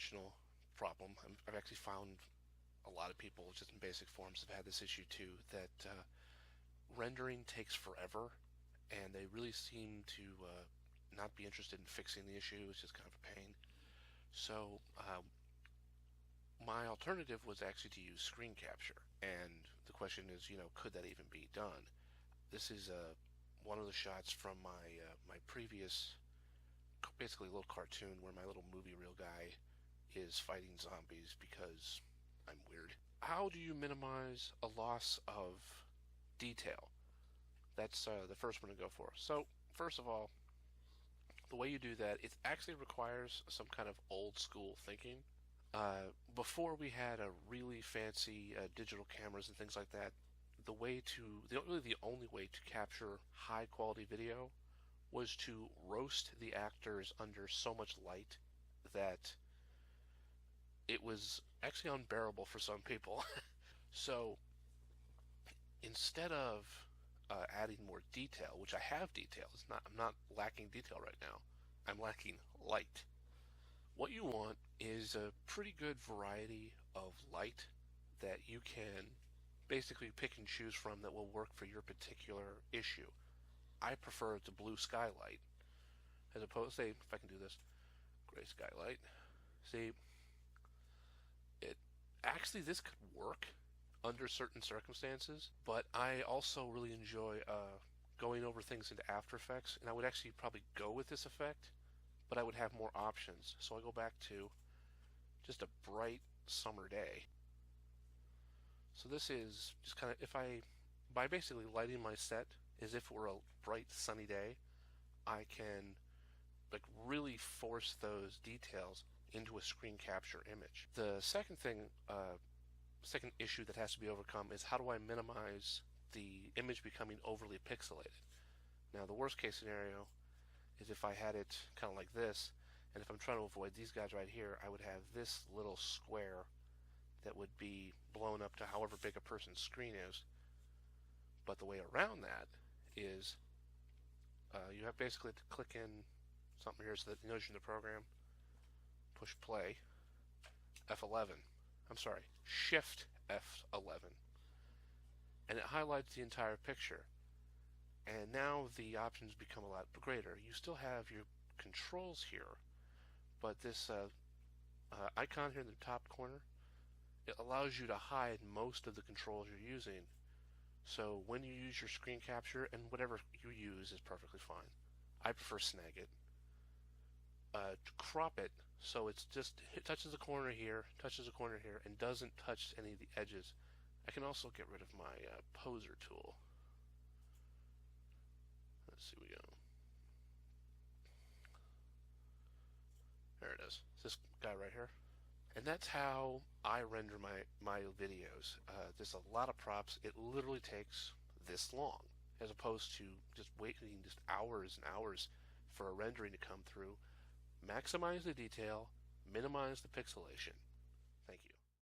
professional problem. I've actually found a lot of people just in basic forms have had this issue too, that rendering takes forever, and they really seem to not be interested in fixing the issue. It's just kind of a pain. So my alternative was actually to use screen capture, and the question is, could that even be done? This is one of the shots from my previous, basically a little cartoon where my little movie reel guy is fighting zombies because I'm weird. How do you minimize a loss of detail? That's the first one to go for. So first of all, the way you do that, it actually requires some kind of old school thinking. Before we had a really fancy digital cameras and things like that, really the only way to capture high quality video was to roast the actors under so much light that it was actually unbearable for some people. So instead of adding more detail, which I have detail, I'm not lacking detail right now. I'm lacking light. What you want is a pretty good variety of light that you can basically pick and choose from that will work for your particular issue. I prefer the blue skylight as opposed, say, if I can do this, gray skylight. See, this could work under certain circumstances, but I also really enjoy going over things into After Effects, and I would actually probably go with this effect, but I would have more options. So I go back to just a bright summer day. So this is just kind of, by basically lighting my set as if it were a bright sunny day, I can really force those details into a screen capture image. The second issue that has to be overcome is how do I minimize the image becoming overly pixelated. Now the worst case scenario is if I had it kind of like this, and if I'm trying to avoid these guys right here, I would have this little square that would be blown up to however big a person's screen is. But the way around that is you have basically to click in something here so that it knows you're in the program, push play, F11. I'm sorry, Shift F11. And it highlights the entire picture. And now the options become a lot greater. You still have your controls here, but this icon here in the top corner, it allows you to hide most of the controls you're using. So when you use your screen capture, and whatever you use is perfectly fine. I prefer Snagit. To crop it so it touches the corner here, and doesn't touch any of the edges. I can also get rid of my poser tool. Let's see, we go. There it is. It's this guy right here. And that's how I render my videos. There's a lot of props. It literally takes this long, as opposed to just waiting just hours and hours for a rendering to come through. Maximize the detail, minimize the pixelation.